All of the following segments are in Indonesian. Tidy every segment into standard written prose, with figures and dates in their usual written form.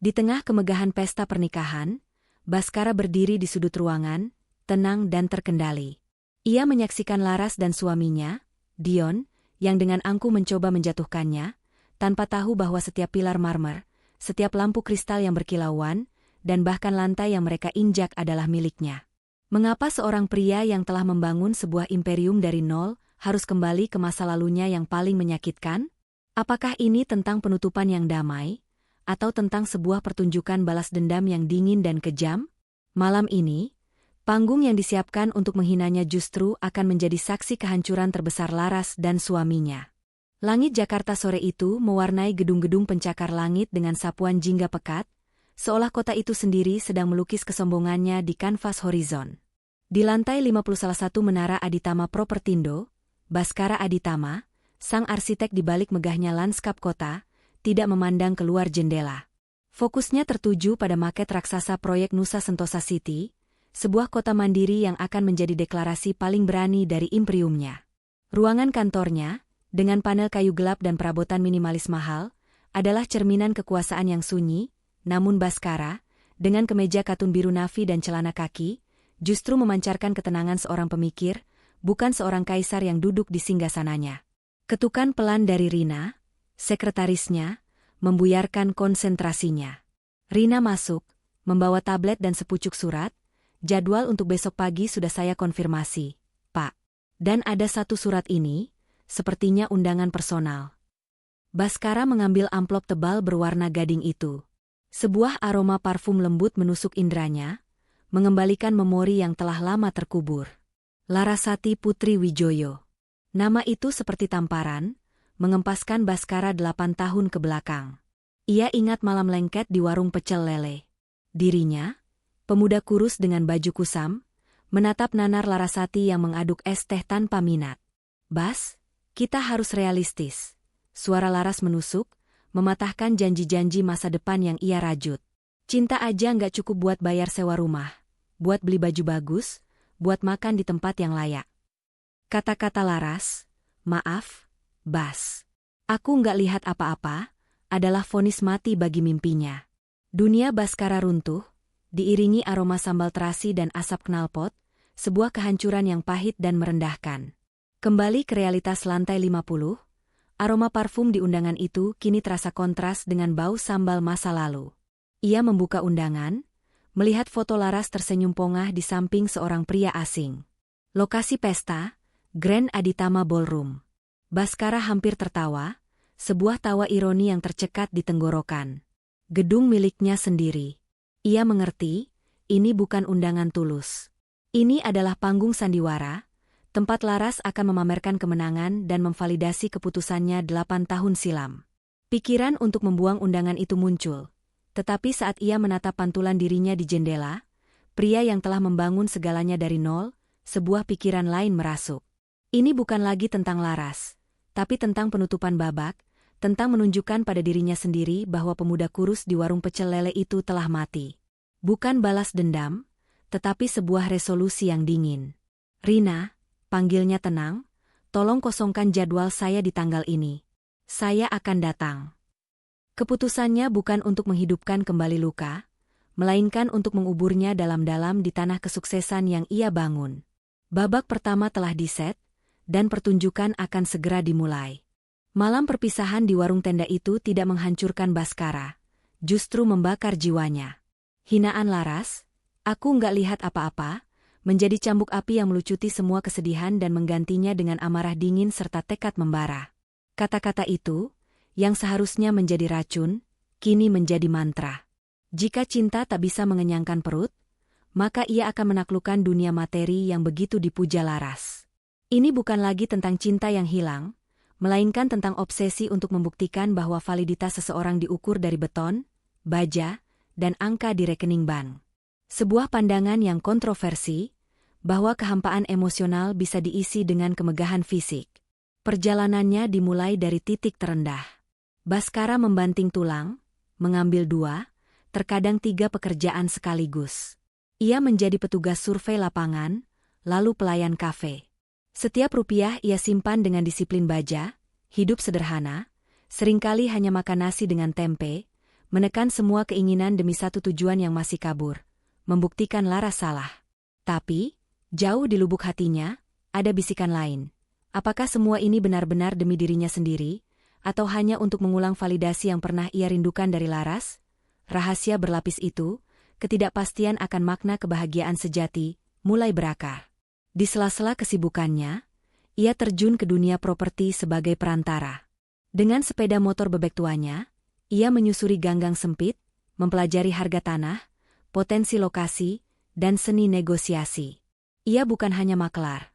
Di tengah kemegahan pesta pernikahan, Baskara berdiri di sudut ruangan, tenang dan terkendali. Ia menyaksikan Laras dan suaminya, Dion, yang dengan angkuh mencoba menjatuhkannya, tanpa tahu bahwa setiap pilar marmer, setiap lampu kristal yang berkilauan, dan bahkan lantai yang mereka injak adalah miliknya. Mengapa seorang pria yang telah membangun sebuah imperium dari nol harus kembali ke masa lalunya yang paling menyakitkan? Apakah ini tentang penutupan yang damai, atau tentang sebuah pertunjukan balas dendam yang dingin dan kejam? Malam ini, panggung yang disiapkan untuk menghinanya justru akan menjadi saksi kehancuran terbesar Laras dan suaminya. Langit Jakarta sore itu mewarnai gedung-gedung pencakar langit dengan sapuan jingga pekat, seolah kota itu sendiri sedang melukis kesombongannya di kanvas horizon. Di lantai 51 Menara Aditama Propertindo, Baskara Aditama, sang arsitek di balik megahnya lanskap kota, tidak memandang keluar jendela. Fokusnya tertuju pada maket raksasa proyek Nusa Sentosa City, sebuah kota mandiri yang akan menjadi deklarasi paling berani dari imperiumnya. Ruangan kantornya, dengan panel kayu gelap dan perabotan minimalis mahal, adalah cerminan kekuasaan yang sunyi, namun Baskara, dengan kemeja katun biru navy dan celana kaki, justru memancarkan ketenangan seorang pemikir, bukan seorang kaisar yang duduk di singgasananya. Ketukan pelan dari Rina, sekretarisnya, membuyarkan konsentrasinya. Rina masuk, membawa tablet dan sepucuk surat. Jadwal untuk besok pagi sudah saya konfirmasi, Pak. Dan ada satu surat ini, sepertinya undangan personal. Baskara mengambil amplop tebal berwarna gading itu. Sebuah aroma parfum lembut menusuk indranya, mengembalikan memori yang telah lama terkubur. Larasati Putri Wijoyo. Nama itu seperti tamparan, mengempaskan Baskara 8 tahun ke belakang. Ia ingat malam lengket di warung pecel lele. Dirinya, pemuda kurus dengan baju kusam, menatap nanar Larasati yang mengaduk es teh tanpa minat. Bas, kita harus realistis. Suara Laras menusuk, mematahkan janji-janji masa depan yang ia rajut. Cinta aja nggak cukup buat bayar sewa rumah, buat beli baju bagus, buat makan di tempat yang layak. Kata-kata Laras, maaf, Bas. Aku nggak lihat apa-apa, adalah vonis mati bagi mimpinya. Dunia Baskara runtuh, diiringi aroma sambal terasi dan asap knalpot, sebuah kehancuran yang pahit dan merendahkan. Kembali ke realitas lantai 50, aroma parfum di undangan itu kini terasa kontras dengan bau sambal masa lalu. Ia membuka undangan, melihat foto Laras tersenyum pongah di samping seorang pria asing. Lokasi pesta, Grand Aditama Ballroom. Baskara hampir tertawa, sebuah tawa ironi yang tercekat di tenggorokan. Gedung miliknya sendiri. Ia mengerti, ini bukan undangan tulus. Ini adalah panggung sandiwara, tempat Laras akan memamerkan kemenangan dan memvalidasi keputusannya 8 tahun silam. Pikiran untuk membuang undangan itu muncul, tetapi saat ia menatap pantulan dirinya di jendela, pria yang telah membangun segalanya dari nol, sebuah pikiran lain merasuk. Ini bukan lagi tentang Laras, tapi tentang penutupan babak, tentang menunjukkan pada dirinya sendiri bahwa pemuda kurus di warung pecel lele itu telah mati. Bukan balas dendam, tetapi sebuah resolusi yang dingin. Rina, panggilnya tenang, tolong kosongkan jadwal saya di tanggal ini. Saya akan datang. Keputusannya bukan untuk menghidupkan kembali luka, melainkan untuk menguburnya dalam-dalam di tanah kesuksesan yang ia bangun. Babak pertama telah diset, dan pertunjukan akan segera dimulai. Malam perpisahan di warung tenda itu tidak menghancurkan Baskara, justru membakar jiwanya. Hinaan Laras, aku nggak lihat apa-apa, menjadi cambuk api yang melucuti semua kesedihan dan menggantinya dengan amarah dingin serta tekad membara. Kata-kata itu, yang seharusnya menjadi racun, kini menjadi mantra. Jika cinta tak bisa mengenyangkan perut, maka ia akan menaklukkan dunia materi yang begitu dipuja Laras. Ini bukan lagi tentang cinta yang hilang, melainkan tentang obsesi untuk membuktikan bahwa validitas seseorang diukur dari beton, baja, dan angka di rekening bank. Sebuah pandangan yang kontroversi, bahwa kehampaan emosional bisa diisi dengan kemegahan fisik. Perjalanannya dimulai dari titik terendah. Baskara membanting tulang, mengambil 2, terkadang 3 pekerjaan sekaligus. Ia menjadi petugas survei lapangan, lalu pelayan kafe. Setiap rupiah ia simpan dengan disiplin baja, hidup sederhana, seringkali hanya makan nasi dengan tempe, menekan semua keinginan demi satu tujuan yang masih kabur, membuktikan Laras salah. Tapi, jauh di lubuk hatinya, ada bisikan lain. Apakah semua ini benar-benar demi dirinya sendiri, atau hanya untuk mengulang validasi yang pernah ia rindukan dari Laras? Rahasia berlapis itu, ketidakpastian akan makna kebahagiaan sejati, mulai berakar. Di sela-sela kesibukannya, ia terjun ke dunia properti sebagai perantara. Dengan sepeda motor bebek tuanya, ia menyusuri ganggang sempit, mempelajari harga tanah, potensi lokasi, dan seni negosiasi. Ia bukan hanya maklar.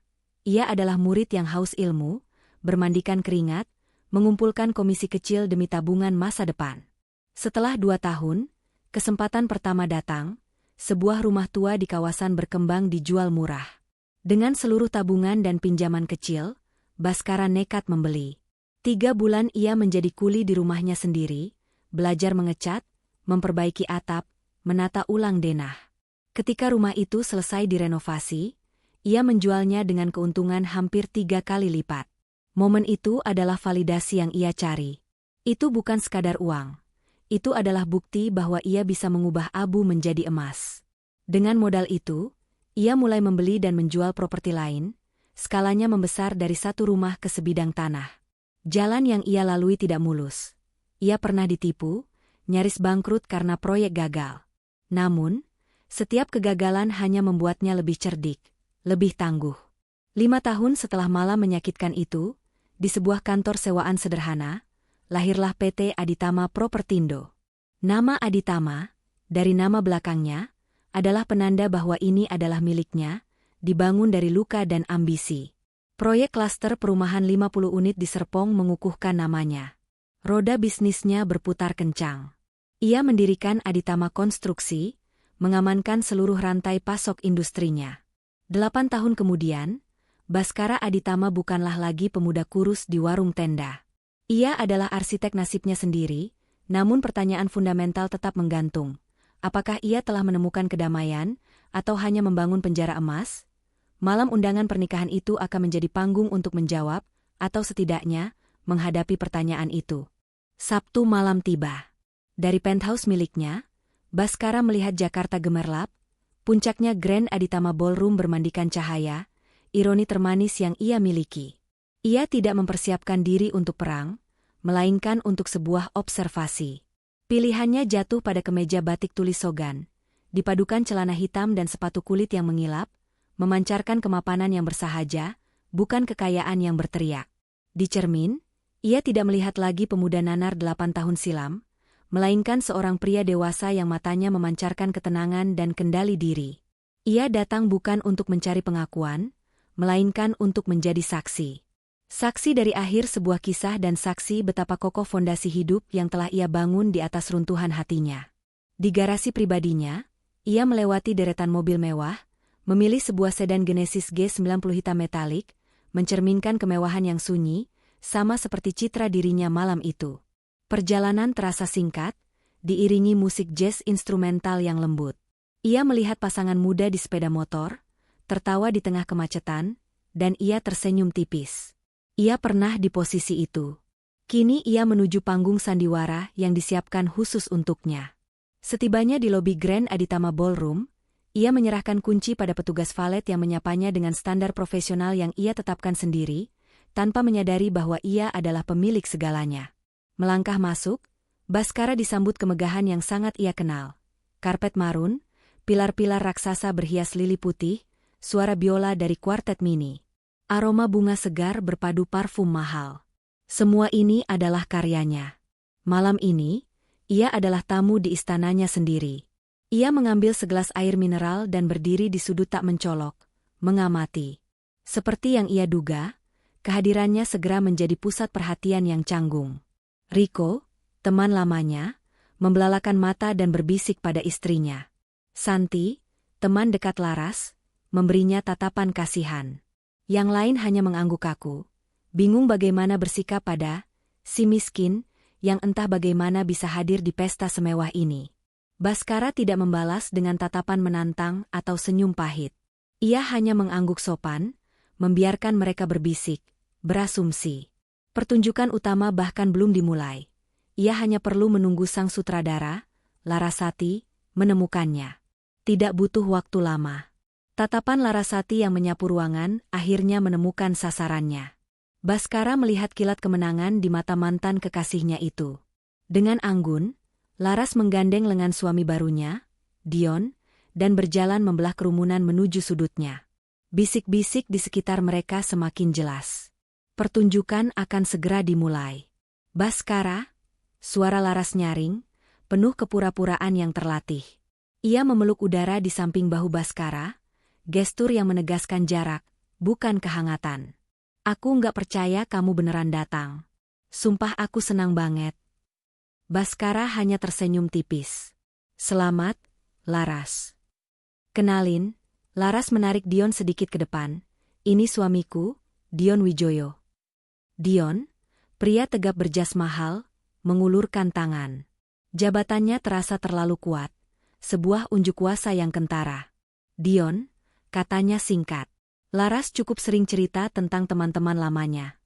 Ia adalah murid yang haus ilmu, bermandikan keringat, mengumpulkan komisi kecil demi tabungan masa depan. Setelah 2 tahun, kesempatan pertama datang, sebuah rumah tua di kawasan berkembang dijual murah. Dengan seluruh tabungan dan pinjaman kecil, Baskara nekat membeli. 3 bulan ia menjadi kuli di rumahnya sendiri, belajar mengecat, memperbaiki atap, menata ulang denah. Ketika rumah itu selesai direnovasi, ia menjualnya dengan keuntungan hampir 3 kali lipat. Momen itu adalah validasi yang ia cari. Itu bukan sekadar uang. Itu adalah bukti bahwa ia bisa mengubah abu menjadi emas. Dengan modal itu, ia mulai membeli dan menjual properti lain, skalanya membesar dari satu rumah ke sebidang tanah. Jalan yang ia lalui tidak mulus. Ia pernah ditipu, nyaris bangkrut karena proyek gagal. Namun, setiap kegagalan hanya membuatnya lebih cerdik, lebih tangguh. 5 tahun setelah malam menyakitkan itu, di sebuah kantor sewaan sederhana, lahirlah PT Aditama Propertindo. Nama Aditama, dari nama belakangnya, adalah penanda bahwa ini adalah miliknya, dibangun dari luka dan ambisi. Proyek klaster perumahan 50 unit di Serpong mengukuhkan namanya. Roda bisnisnya berputar kencang. Ia mendirikan Aditama Konstruksi, mengamankan seluruh rantai pasok industrinya. 8 tahun kemudian, Baskara Aditama bukanlah lagi pemuda kurus di warung tenda. Ia adalah arsitek nasibnya sendiri, namun pertanyaan fundamental tetap menggantung. Apakah ia telah menemukan kedamaian, atau hanya membangun penjara emas? Malam undangan pernikahan itu akan menjadi panggung untuk menjawab, atau setidaknya, menghadapi pertanyaan itu. Sabtu malam tiba. Dari penthouse miliknya, Baskara melihat Jakarta gemerlap, puncaknya Grand Aditama Ballroom bermandikan cahaya, ironi termanis yang ia miliki. Ia tidak mempersiapkan diri untuk perang, melainkan untuk sebuah observasi. Pilihannya jatuh pada kemeja batik tulis Sogan, dipadukan celana hitam dan sepatu kulit yang mengilap, memancarkan kemapanan yang bersahaja, bukan kekayaan yang berteriak. Di cermin, ia tidak melihat lagi pemuda nanar 8 tahun silam, melainkan seorang pria dewasa yang matanya memancarkan ketenangan dan kendali diri. Ia datang bukan untuk mencari pengakuan, melainkan untuk menjadi saksi. Saksi dari akhir sebuah kisah dan saksi betapa kokoh fondasi hidup yang telah ia bangun di atas runtuhan hatinya. Di garasi pribadinya, ia melewati deretan mobil mewah, memilih sebuah sedan Genesis G90 hitam metalik, mencerminkan kemewahan yang sunyi, sama seperti citra dirinya malam itu. Perjalanan terasa singkat, diiringi musik jazz instrumental yang lembut. Ia melihat pasangan muda di sepeda motor, tertawa di tengah kemacetan, dan ia tersenyum tipis. Ia pernah di posisi itu. Kini ia menuju panggung sandiwara yang disiapkan khusus untuknya. Setibanya di lobi Grand Aditama Ballroom, ia menyerahkan kunci pada petugas valet yang menyapanya dengan standar profesional yang ia tetapkan sendiri, tanpa menyadari bahwa ia adalah pemilik segalanya. Melangkah masuk, Baskara disambut kemegahan yang sangat ia kenal. Karpet marun, pilar-pilar raksasa berhias lili putih, suara biola dari kuartet mini. Aroma bunga segar berpadu parfum mahal. Semua ini adalah karyanya. Malam ini, ia adalah tamu di istananya sendiri. Ia mengambil segelas air mineral dan berdiri di sudut tak mencolok, mengamati. Seperti yang ia duga, kehadirannya segera menjadi pusat perhatian yang canggung. Rico, teman lamanya, membelalakan mata dan berbisik pada istrinya. Santi, teman dekat Laras, memberinya tatapan kasihan. Yang lain hanya mengangguk kaku, bingung bagaimana bersikap pada si miskin yang entah bagaimana bisa hadir di pesta semewah ini. Baskara tidak membalas dengan tatapan menantang atau senyum pahit. Ia hanya mengangguk sopan, membiarkan mereka berbisik, berasumsi. Pertunjukan utama bahkan belum dimulai. Ia hanya perlu menunggu sang sutradara, Larasati, menemukannya. Tidak butuh waktu lama. Tatapan Larasati yang menyapu ruangan akhirnya menemukan sasarannya. Baskara melihat kilat kemenangan di mata mantan kekasihnya itu. Dengan anggun, Laras menggandeng lengan suami barunya, Dion, dan berjalan membelah kerumunan menuju sudutnya. Bisik-bisik di sekitar mereka semakin jelas. Pertunjukan akan segera dimulai. Baskara, suara Laras nyaring, penuh kepura-puraan yang terlatih. Ia memeluk udara di samping bahu Baskara, gestur yang menegaskan jarak, bukan kehangatan. Aku nggak percaya kamu beneran datang. Sumpah aku senang banget. Baskara hanya tersenyum tipis. Selamat, Laras. Kenalin, Laras menarik Dion sedikit ke depan. Ini suamiku, Dion Wijoyo. Dion, pria tegap berjas mahal, mengulurkan tangan. Jabatannya terasa terlalu kuat, sebuah unjuk kuasa yang kentara. Dion, katanya singkat. Laras cukup sering cerita tentang teman-teman lamanya.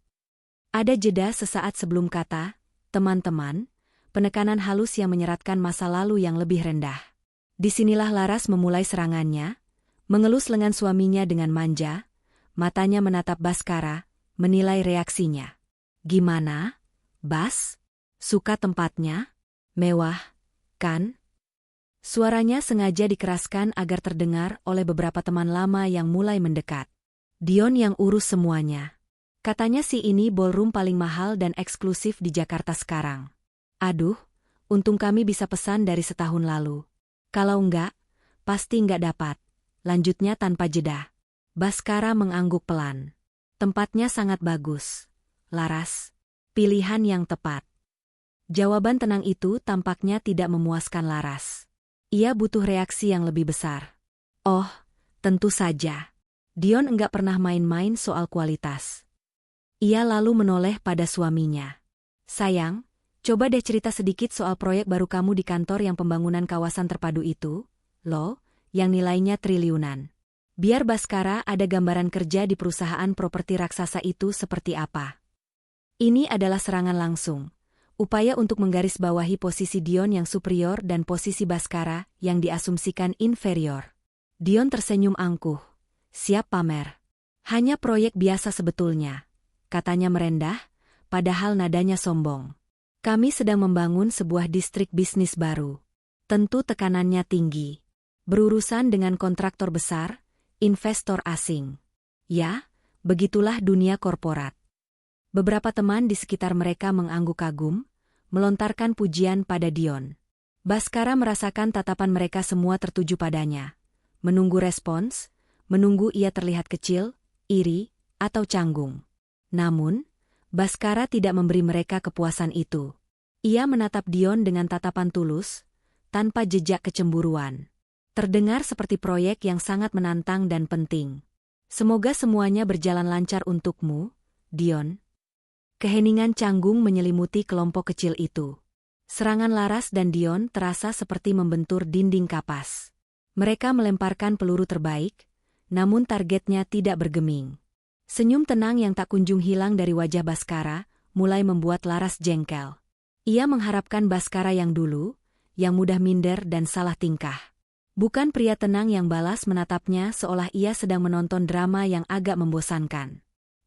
Ada jeda sesaat sebelum kata, teman-teman, penekanan halus yang menyeratkan masa lalu yang lebih rendah. Disinilah Laras memulai serangannya, mengelus lengan suaminya dengan manja, matanya menatap Baskara, menilai reaksinya. Gimana, Bas? Suka tempatnya? Mewah, kan? Suaranya sengaja dikeraskan agar terdengar oleh beberapa teman lama yang mulai mendekat. Dion yang urus semuanya. Katanya si ini ballroom paling mahal dan eksklusif di Jakarta sekarang. Aduh, untung kami bisa pesan dari setahun lalu. Kalau enggak, pasti enggak dapat. Lanjutnya tanpa jeda. Baskara mengangguk pelan. Tempatnya sangat bagus. Laras, pilihan yang tepat. Jawaban tenang itu tampaknya tidak memuaskan Laras. Ia butuh reaksi yang lebih besar. Oh, tentu saja. Dion enggak pernah main-main soal kualitas. Ia lalu menoleh pada suaminya. Sayang, coba deh cerita sedikit soal proyek baru kamu di kantor yang pembangunan kawasan terpadu itu, loh, yang nilainya triliunan. Biar Baskara ada gambaran kerja di perusahaan properti raksasa itu seperti apa. Ini adalah serangan langsung. Upaya untuk menggarisbawahi posisi Dion yang superior dan posisi Baskara yang diasumsikan inferior. Dion tersenyum angkuh. Siap pamer. Hanya proyek biasa sebetulnya, katanya merendah, padahal nadanya sombong. Kami sedang membangun sebuah distrik bisnis baru. Tentu tekanannya tinggi. Berurusan dengan kontraktor besar, investor asing. Ya, begitulah dunia korporat. Beberapa teman di sekitar mereka mengangguk kagum, melontarkan pujian pada Dion. Baskara merasakan tatapan mereka semua tertuju padanya. Menunggu respons, menunggu ia terlihat kecil, iri, atau canggung. Namun, Baskara tidak memberi mereka kepuasan itu. Ia menatap Dion dengan tatapan tulus, tanpa jejak kecemburuan. Terdengar seperti proyek yang sangat menantang dan penting. Semoga semuanya berjalan lancar untukmu, Dion. Keheningan canggung menyelimuti kelompok kecil itu. Serangan Laras dan Dion terasa seperti membentur dinding kapas. Mereka melemparkan peluru terbaik, namun targetnya tidak bergeming. Senyum tenang yang tak kunjung hilang dari wajah Baskara mulai membuat Laras jengkel. Ia mengharapkan Baskara yang dulu, yang mudah minder dan salah tingkah. Bukan pria tenang yang balas menatapnya seolah ia sedang menonton drama yang agak membosankan.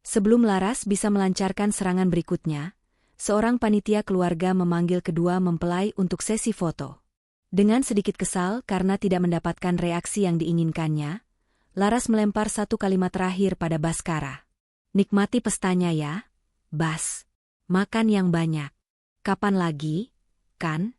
Sebelum Laras bisa melancarkan serangan berikutnya, seorang panitia keluarga memanggil kedua mempelai untuk sesi foto. Dengan sedikit kesal karena tidak mendapatkan reaksi yang diinginkannya, Laras melempar satu kalimat terakhir pada Baskara. Nikmati pestanya ya, Bas. Makan yang banyak. Kapan lagi, kan?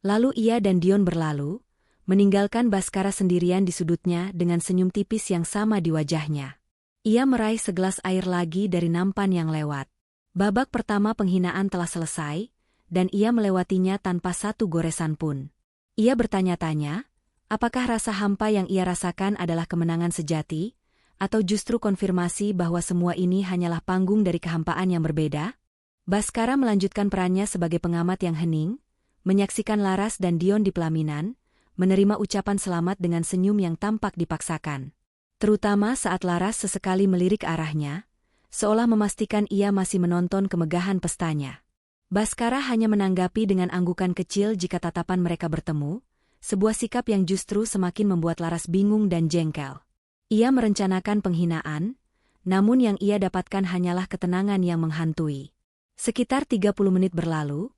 Lalu ia dan Dion berlalu, meninggalkan Baskara sendirian di sudutnya dengan senyum tipis yang sama di wajahnya. Ia meraih segelas air lagi dari nampan yang lewat. Babak pertama penghinaan telah selesai, dan ia melewatinya tanpa satu goresan pun. Ia bertanya-tanya, apakah rasa hampa yang ia rasakan adalah kemenangan sejati, atau justru konfirmasi bahwa semua ini hanyalah panggung dari kehampaan yang berbeda? Baskara melanjutkan perannya sebagai pengamat yang hening, menyaksikan Laras dan Dion di pelaminan, menerima ucapan selamat dengan senyum yang tampak dipaksakan. Terutama saat Laras sesekali melirik arahnya, seolah memastikan ia masih menonton kemegahan pestanya. Baskara hanya menanggapi dengan anggukan kecil jika tatapan mereka bertemu, sebuah sikap yang justru semakin membuat Laras bingung dan jengkel. Ia merencanakan penghinaan, namun yang ia dapatkan hanyalah ketenangan yang menghantui. Sekitar 30 menit berlalu,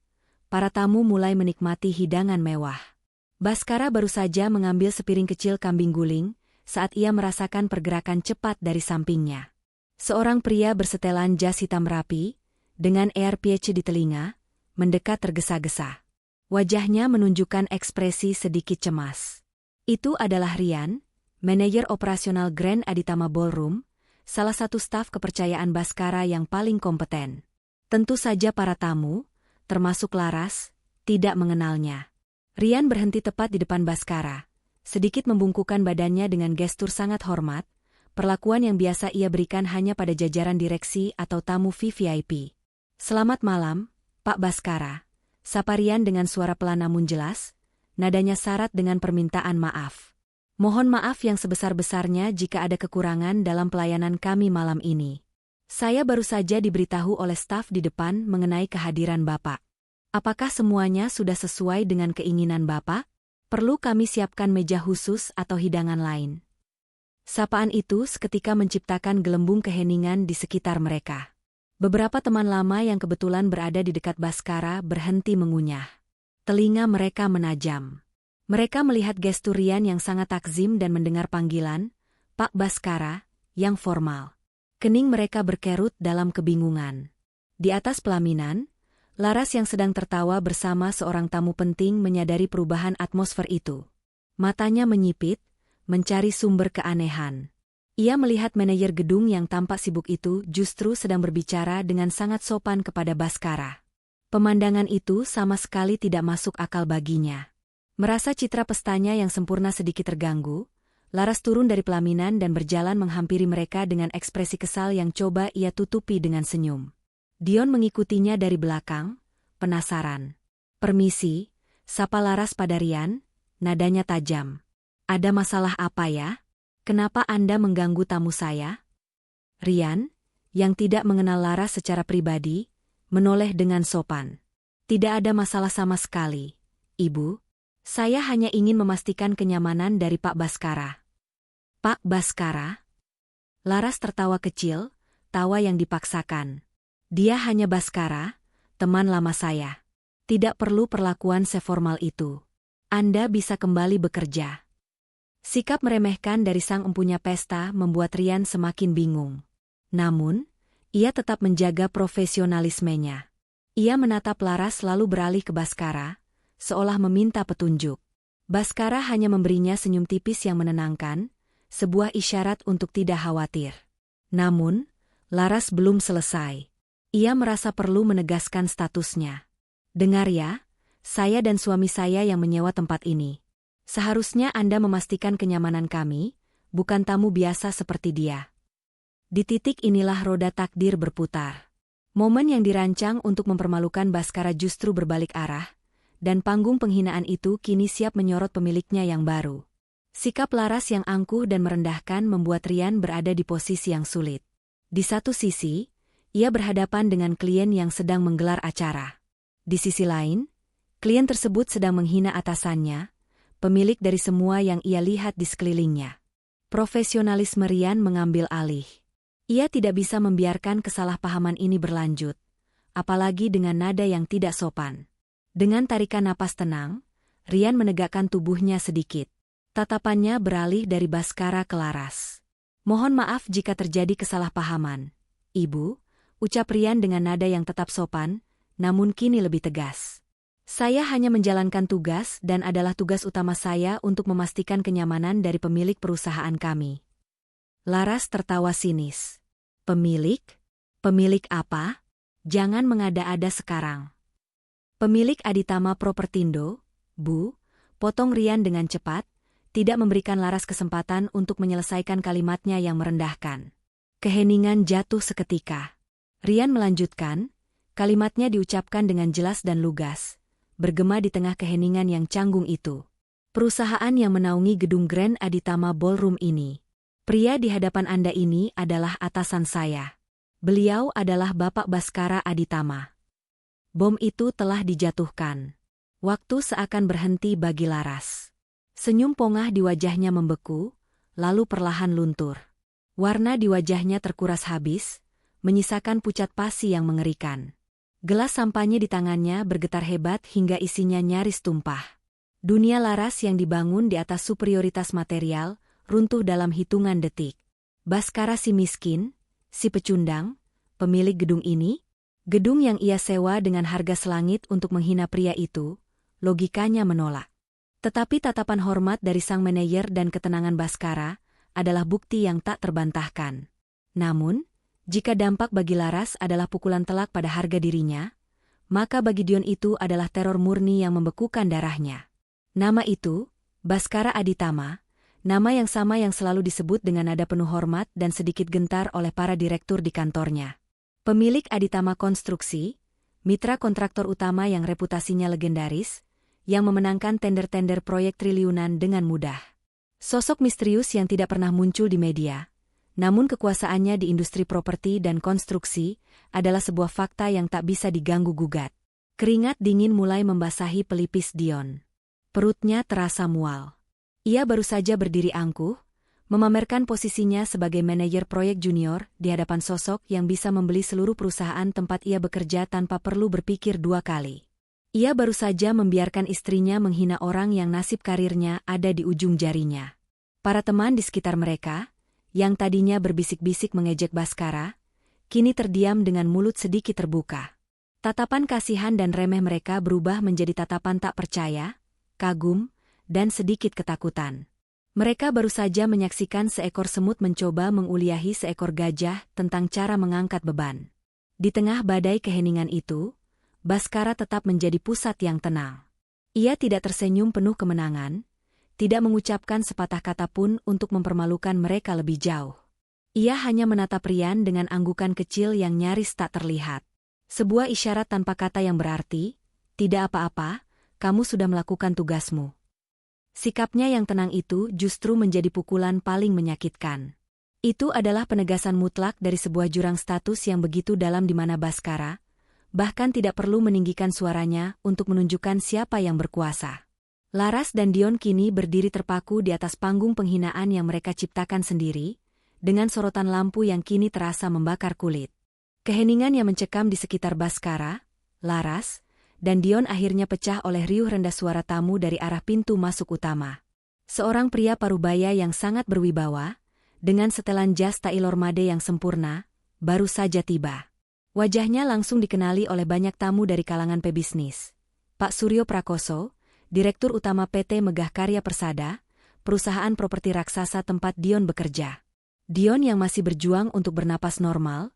para tamu mulai menikmati hidangan mewah. Baskara baru saja mengambil sepiring kecil kambing guling, saat ia merasakan pergerakan cepat dari sampingnya. Seorang pria bersetelan jas hitam rapi, dengan earpiece di telinga, mendekat tergesa-gesa. Wajahnya menunjukkan ekspresi sedikit cemas. Itu adalah Rian, manajer operasional Grand Aditama Ballroom, salah satu staf kepercayaan Baskara yang paling kompeten. Tentu saja para tamu, termasuk Laras, tidak mengenalnya. Rian berhenti tepat di depan Baskara, sedikit membungkukkan badannya dengan gestur sangat hormat, perlakuan yang biasa ia berikan hanya pada jajaran direksi atau tamu VVIP. "Selamat malam, Pak Baskara," sapa Rian dengan suara pelan namun jelas, nadanya syarat dengan permintaan maaf. "Mohon maaf yang sebesar-besarnya jika ada kekurangan dalam pelayanan kami malam ini. Saya baru saja diberitahu oleh staf di depan mengenai kehadiran Bapak. Apakah semuanya sudah sesuai dengan keinginan Bapak? Perlu kami siapkan meja khusus atau hidangan lain?" Sapaan itu seketika menciptakan gelembung keheningan di sekitar mereka. Beberapa teman lama yang kebetulan berada di dekat Baskara berhenti mengunyah. Telinga mereka menajam. Mereka melihat gestur Rian yang sangat takzim dan mendengar panggilan, "Pak Baskara," yang formal. Kening mereka berkerut dalam kebingungan. Di atas pelaminan, Laras yang sedang tertawa bersama seorang tamu penting menyadari perubahan atmosfer itu. Matanya menyipit, mencari sumber keanehan. Ia melihat manajer gedung yang tampak sibuk itu justru sedang berbicara dengan sangat sopan kepada Baskara. Pemandangan itu sama sekali tidak masuk akal baginya. Merasa citra pestanya yang sempurna sedikit terganggu, Laras turun dari pelaminan dan berjalan menghampiri mereka dengan ekspresi kesal yang coba ia tutupi dengan senyum. Dion mengikutinya dari belakang, penasaran. "Permisi," sapa Laras pada Rian, nadanya tajam. "Ada masalah apa ya? Kenapa Anda mengganggu tamu saya?" Rian, yang tidak mengenal Laras secara pribadi, menoleh dengan sopan. "Tidak ada masalah sama sekali, Ibu. Saya hanya ingin memastikan kenyamanan dari Pak Baskara." "Pak Baskara?" Laras tertawa kecil, tawa yang dipaksakan. "Dia hanya Baskara, teman lama saya. Tidak perlu perlakuan seformal itu. Anda bisa kembali bekerja." Sikap meremehkan dari sang empunya pesta membuat Rian semakin bingung. Namun, ia tetap menjaga profesionalismenya. Ia menatap Laras lalu beralih ke Baskara, seolah meminta petunjuk. Baskara hanya memberinya senyum tipis yang menenangkan, sebuah isyarat untuk tidak khawatir. Namun, Laras belum selesai. Ia merasa perlu menegaskan statusnya. "Dengar ya, saya dan suami saya yang menyewa tempat ini. Seharusnya Anda memastikan kenyamanan kami, bukan tamu biasa seperti dia." Di titik inilah roda takdir berputar. Momen yang dirancang untuk mempermalukan Baskara justru berbalik arah, dan panggung penghinaan itu kini siap menyorot pemiliknya yang baru. Sikap Laras yang angkuh dan merendahkan membuat Rian berada di posisi yang sulit. Di satu sisi, ia berhadapan dengan klien yang sedang menggelar acara. Di sisi lain, klien tersebut sedang menghina atasannya, pemilik dari semua yang ia lihat di sekelilingnya. Profesionalisme Rian mengambil alih. Ia tidak bisa membiarkan kesalahpahaman ini berlanjut, apalagi dengan nada yang tidak sopan. Dengan tarikan napas tenang, Rian menegakkan tubuhnya sedikit. Tatapannya beralih dari Baskara ke Laras. "Mohon maaf jika terjadi kesalahpahaman, Ibu," ucap Rian dengan nada yang tetap sopan, namun kini lebih tegas. "Saya hanya menjalankan tugas dan adalah tugas utama saya untuk memastikan kenyamanan dari pemilik perusahaan kami." Laras tertawa sinis. "Pemilik? Pemilik apa? Jangan mengada-ada sekarang." "Pemilik Aditama Propertindo, Bu," potong Rian dengan cepat, tidak memberikan Laras kesempatan untuk menyelesaikan kalimatnya yang merendahkan. Keheningan jatuh seketika. Rian melanjutkan, kalimatnya diucapkan dengan jelas dan lugas, bergema di tengah keheningan yang canggung itu. "Perusahaan yang menaungi gedung Grand Aditama Ballroom ini. Pria di hadapan Anda ini adalah atasan saya. Beliau adalah Bapak Baskara Aditama." Bom itu telah dijatuhkan. Waktu seakan berhenti bagi Laras. Senyum pongah di wajahnya membeku, lalu perlahan luntur. Warna di wajahnya terkuras habis, menyisakan pucat pasi yang mengerikan. Gelas sampahnya di tangannya bergetar hebat hingga isinya nyaris tumpah. Dunia Laras yang dibangun di atas superioritas material, runtuh dalam hitungan detik. Baskara si miskin, si pecundang, pemilik gedung ini, gedung yang ia sewa dengan harga selangit untuk menghina pria itu, logikanya menolak. Tetapi tatapan hormat dari sang manajer dan ketenangan Baskara adalah bukti yang tak terbantahkan. Namun, jika dampak bagi Laras adalah pukulan telak pada harga dirinya, maka bagi Dion itu adalah teror murni yang membekukan darahnya. Nama itu, Baskara Aditama, nama yang sama yang selalu disebut dengan nada penuh hormat dan sedikit gentar oleh para direktur di kantornya. Pemilik Aditama Konstruksi, mitra kontraktor utama yang reputasinya legendaris, yang memenangkan tender-tender proyek triliunan dengan mudah. Sosok misterius yang tidak pernah muncul di media, namun kekuasaannya di industri properti dan konstruksi adalah sebuah fakta yang tak bisa diganggu-gugat. Keringat dingin mulai membasahi pelipis Dion. Perutnya terasa mual. Ia baru saja berdiri angkuh, memamerkan posisinya sebagai manajer proyek junior di hadapan sosok yang bisa membeli seluruh perusahaan tempat ia bekerja tanpa perlu berpikir dua kali. Ia baru saja membiarkan istrinya menghina orang yang nasib karirnya ada di ujung jarinya. Para teman di sekitar mereka, yang tadinya berbisik-bisik mengejek Baskara, kini terdiam dengan mulut sedikit terbuka. Tatapan kasihan dan remeh mereka berubah menjadi tatapan tak percaya, kagum, dan sedikit ketakutan. Mereka baru saja menyaksikan seekor semut mencoba menguliahi seekor gajah tentang cara mengangkat beban. Di tengah badai keheningan itu, Baskara tetap menjadi pusat yang tenang. Ia tidak tersenyum penuh kemenangan, tidak mengucapkan sepatah kata pun untuk mempermalukan mereka lebih jauh. Ia hanya menatap Rian dengan anggukan kecil yang nyaris tak terlihat. Sebuah isyarat tanpa kata yang berarti, tidak apa-apa, kamu sudah melakukan tugasmu. Sikapnya yang tenang itu justru menjadi pukulan paling menyakitkan. Itu adalah penegasan mutlak dari sebuah jurang status yang begitu dalam di mana Baskara, bahkan tidak perlu meninggikan suaranya untuk menunjukkan siapa yang berkuasa. Laras dan Dion kini berdiri terpaku di atas panggung penghinaan yang mereka ciptakan sendiri, dengan sorotan lampu yang kini terasa membakar kulit. Keheningan yang mencekam di sekitar Baskara, Laras, dan Dion akhirnya pecah oleh riuh rendah suara tamu dari arah pintu masuk utama. Seorang pria parubaya yang sangat berwibawa, dengan setelan jas Tailor Made yang sempurna, baru saja tiba. Wajahnya langsung dikenali oleh banyak tamu dari kalangan pebisnis. Pak Suryo Prakoso, Direktur Utama PT Megah Karya Persada, perusahaan properti raksasa tempat Dion bekerja. Dion yang masih berjuang untuk bernapas normal,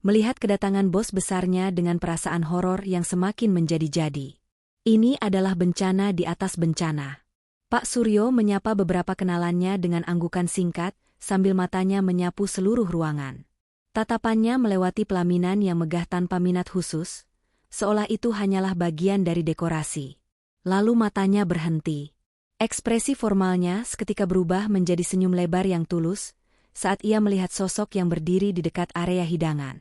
melihat kedatangan bos besarnya dengan perasaan horor yang semakin menjadi-jadi. Ini adalah bencana di atas bencana. Pak Suryo menyapa beberapa kenalannya dengan anggukan singkat, sambil matanya menyapu seluruh ruangan. Tatapannya melewati pelaminan yang megah tanpa minat khusus, seolah itu hanyalah bagian dari dekorasi. Lalu matanya berhenti. Ekspresi formalnya seketika berubah menjadi senyum lebar yang tulus, saat ia melihat sosok yang berdiri di dekat area hidangan.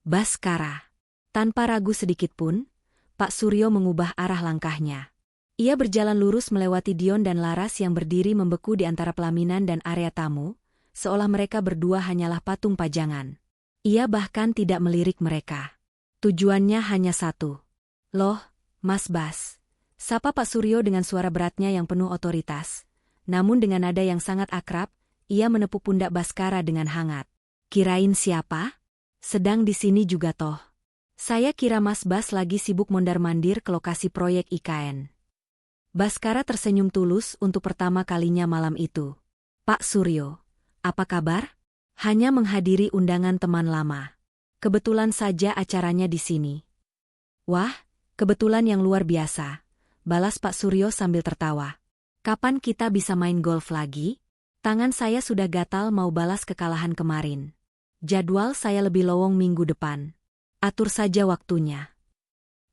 Baskara. Tanpa ragu sedikitpun, Pak Suryo mengubah arah langkahnya. Ia berjalan lurus melewati Dion dan Laras yang berdiri membeku di antara pelaminan dan area tamu, seolah mereka berdua hanyalah patung pajangan. Ia bahkan tidak melirik mereka. Tujuannya hanya satu. Loh, Mas Bas. Sapa Pak Suryo dengan suara beratnya yang penuh otoritas. Namun dengan nada yang sangat akrab, ia menepuk pundak Baskara dengan hangat. Kirain siapa? Sedang di sini juga toh. Saya kira Mas Bas lagi sibuk mondar-mandir ke lokasi proyek IKN. Baskara tersenyum tulus untuk pertama kalinya malam itu. Pak Suryo, apa kabar? Hanya menghadiri undangan teman lama. Kebetulan saja acaranya di sini. Wah, kebetulan yang luar biasa, balas Pak Suryo sambil tertawa. Kapan kita bisa main golf lagi? Tangan saya sudah gatal mau balas kekalahan kemarin. Jadwal saya lebih lowong minggu depan. Atur saja waktunya.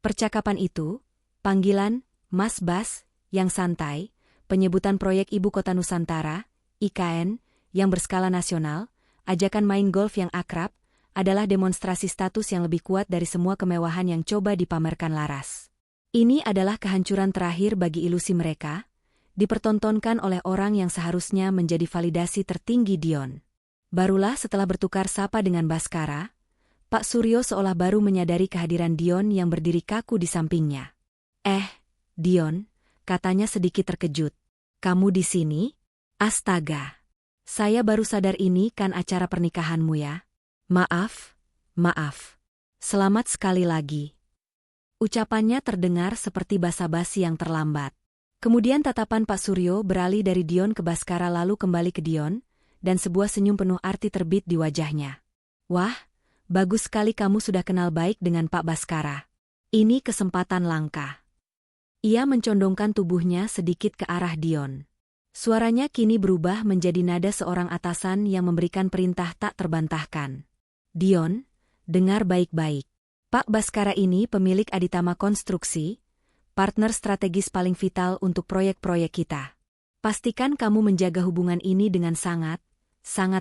Percakapan itu, panggilan Mas Bas, yang santai, penyebutan proyek Ibu Kota Nusantara, IKN, yang berskala nasional, ajakan main golf yang akrab, adalah demonstrasi status yang lebih kuat dari semua kemewahan yang coba dipamerkan Laras. Ini adalah kehancuran terakhir bagi ilusi mereka, dipertontonkan oleh orang yang seharusnya menjadi validasi tertinggi Dion. Barulah setelah bertukar sapa dengan Baskara, Pak Suryo seolah baru menyadari kehadiran Dion yang berdiri kaku di sampingnya. Dion, katanya sedikit terkejut. Kamu di sini? Astaga. Saya baru sadar ini kan acara pernikahanmu ya. Maaf. Selamat sekali lagi. Ucapannya terdengar seperti basa-basi yang terlambat. Kemudian tatapan Pak Suryo beralih dari Dion ke Baskara lalu kembali ke Dion, dan sebuah senyum penuh arti terbit di wajahnya. Wah, bagus sekali kamu sudah kenal baik dengan Pak Baskara. Ini kesempatan langka. Ia mencondongkan tubuhnya sedikit ke arah Dion. Suaranya kini berubah menjadi nada seorang atasan yang memberikan perintah tak terbantahkan. Dion, dengar baik-baik. Pak Baskara ini pemilik Aditama Konstruksi, partner strategis paling vital untuk proyek-proyek kita. Pastikan kamu menjaga hubungan ini dengan sangat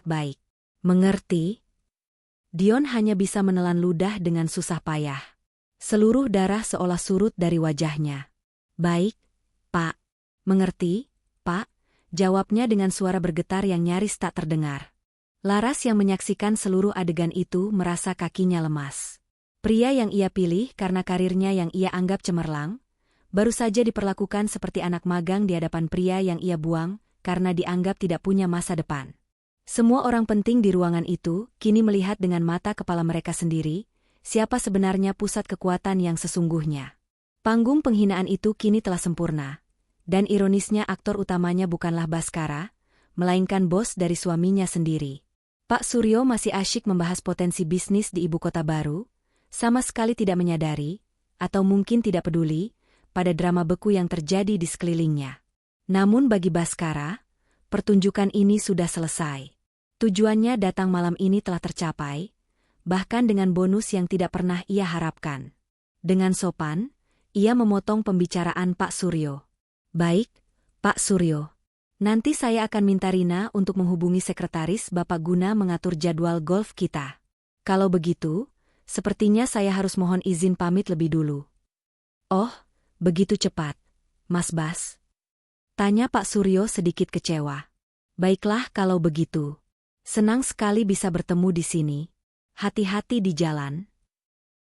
baik. Mengerti? Dion hanya bisa menelan ludah dengan susah payah. Seluruh darah seolah surut dari wajahnya. Baik, Pak. Mengerti, Pak? Jawabnya dengan suara bergetar yang nyaris tak terdengar. Laras yang menyaksikan seluruh adegan itu merasa kakinya lemas. Pria yang ia pilih karena karirnya yang ia anggap cemerlang, baru saja diperlakukan seperti anak magang di hadapan pria yang ia buang karena dianggap tidak punya masa depan. Semua orang penting di ruangan itu kini melihat dengan mata kepala mereka sendiri, siapa sebenarnya pusat kekuatan yang sesungguhnya. Panggung penghinaan itu kini telah sempurna, dan ironisnya aktor utamanya bukanlah Baskara, melainkan bos dari suaminya sendiri. Pak Suryo masih asyik membahas potensi bisnis di ibu kota baru, sama sekali tidak menyadari, atau mungkin tidak peduli, pada drama beku yang terjadi di sekelilingnya. Namun bagi Baskara, pertunjukan ini sudah selesai. Tujuannya datang malam ini telah tercapai, bahkan dengan bonus yang tidak pernah ia harapkan. Dengan sopan, ia memotong pembicaraan Pak Suryo. Baik, Pak Suryo. Nanti saya akan minta Rina untuk menghubungi sekretaris Bapak guna mengatur jadwal golf kita. Kalau begitu, sepertinya saya harus mohon izin pamit lebih dulu. Oh, begitu cepat, Mas Bas? Tanya Pak Suryo sedikit kecewa. Baiklah kalau begitu. Senang sekali bisa bertemu di sini. Hati-hati di jalan.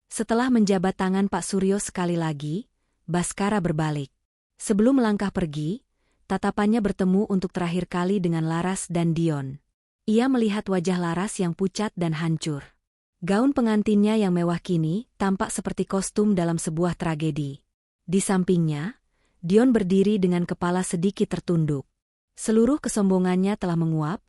Setelah menjabat tangan Pak Suryo sekali lagi, Baskara berbalik. Sebelum melangkah pergi, tatapannya bertemu untuk terakhir kali dengan Laras dan Dion. Ia melihat wajah Laras yang pucat dan hancur. Gaun pengantinnya yang mewah kini tampak seperti kostum dalam sebuah tragedi. Di sampingnya, Dion berdiri dengan kepala sedikit tertunduk. Seluruh kesombongannya telah menguap,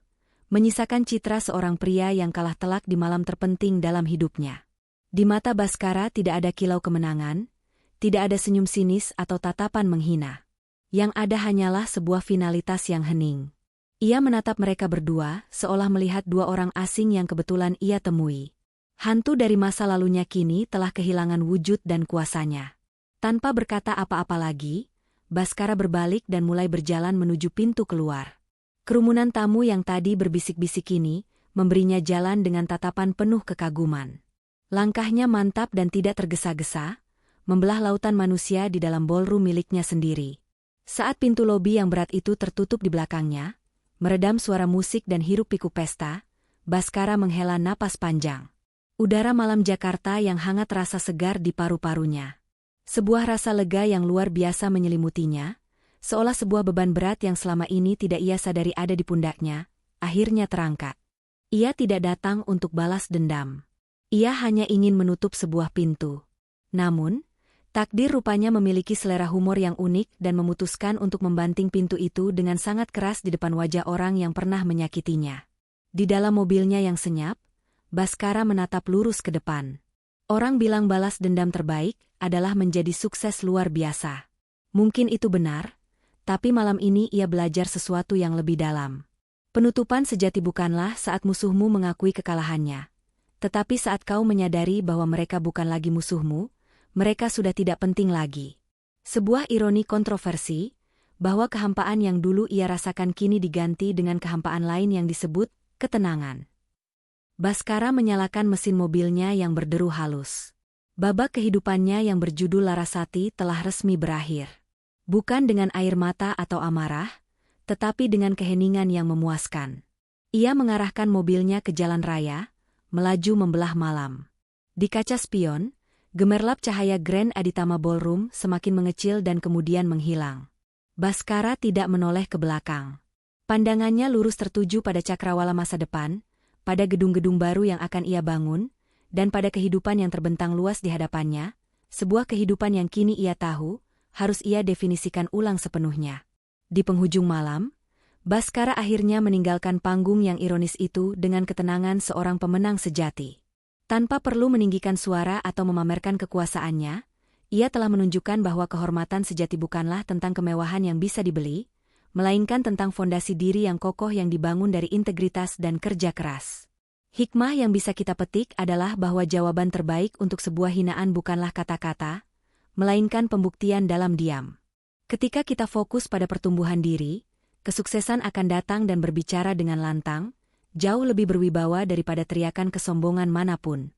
menyisakan citra seorang pria yang kalah telak di malam terpenting dalam hidupnya. Di mata Baskara tidak ada kilau kemenangan, tidak ada senyum sinis atau tatapan menghina. Yang ada hanyalah sebuah finalitas yang hening. Ia menatap mereka berdua seolah melihat dua orang asing yang kebetulan ia temui. Hantu dari masa lalunya kini telah kehilangan wujud dan kuasanya. Tanpa berkata apa-apa lagi, Baskara berbalik dan mulai berjalan menuju pintu keluar. Kerumunan tamu yang tadi berbisik-bisik ini memberinya jalan dengan tatapan penuh kekaguman. Langkahnya mantap dan tidak tergesa-gesa, membelah lautan manusia di dalam ballroom miliknya sendiri. Saat pintu lobi yang berat itu tertutup di belakangnya, meredam suara musik dan hiruk-pikuk pesta, Baskara menghela napas panjang. Udara malam Jakarta yang hangat terasa segar di paru-parunya. Sebuah rasa lega yang luar biasa menyelimutinya, seolah sebuah beban berat yang selama ini tidak ia sadari ada di pundaknya, akhirnya terangkat. Ia tidak datang untuk balas dendam. Ia hanya ingin menutup sebuah pintu. Namun, takdir rupanya memiliki selera humor yang unik dan memutuskan untuk membanting pintu itu dengan sangat keras di depan wajah orang yang pernah menyakitinya. Di dalam mobilnya yang senyap, Baskara menatap lurus ke depan. Orang bilang balas dendam terbaik adalah menjadi sukses luar biasa. Mungkin itu benar, tapi malam ini ia belajar sesuatu yang lebih dalam. Penutupan sejati bukanlah saat musuhmu mengakui kekalahannya. Tetapi saat kau menyadari bahwa mereka bukan lagi musuhmu, mereka sudah tidak penting lagi. Sebuah ironi kontroversi, bahwa kehampaan yang dulu ia rasakan kini diganti dengan kehampaan lain yang disebut ketenangan. Baskara menyalakan mesin mobilnya yang berderu halus. Babak kehidupannya yang berjudul Larasati telah resmi berakhir. Bukan dengan air mata atau amarah, tetapi dengan keheningan yang memuaskan. Ia mengarahkan mobilnya ke jalan raya, melaju membelah malam. Di kaca spion, gemerlap cahaya Grand Aditama Ballroom semakin mengecil dan kemudian menghilang. Baskara tidak menoleh ke belakang. Pandangannya lurus tertuju pada cakrawala masa depan, pada gedung-gedung baru yang akan ia bangun, dan pada kehidupan yang terbentang luas di hadapannya, sebuah kehidupan yang kini ia tahu, harus ia definisikan ulang sepenuhnya. Di penghujung malam, Baskara akhirnya meninggalkan panggung yang ironis itu dengan ketenangan seorang pemenang sejati. Tanpa perlu meninggikan suara atau memamerkan kekuasaannya, ia telah menunjukkan bahwa kehormatan sejati bukanlah tentang kemewahan yang bisa dibeli, melainkan tentang fondasi diri yang kokoh yang dibangun dari integritas dan kerja keras. Hikmah yang bisa kita petik adalah bahwa jawaban terbaik untuk sebuah hinaan bukanlah kata-kata, melainkan pembuktian dalam diam. Ketika kita fokus pada pertumbuhan diri, kesuksesan akan datang dan berbicara dengan lantang, jauh lebih berwibawa daripada teriakan kesombongan manapun.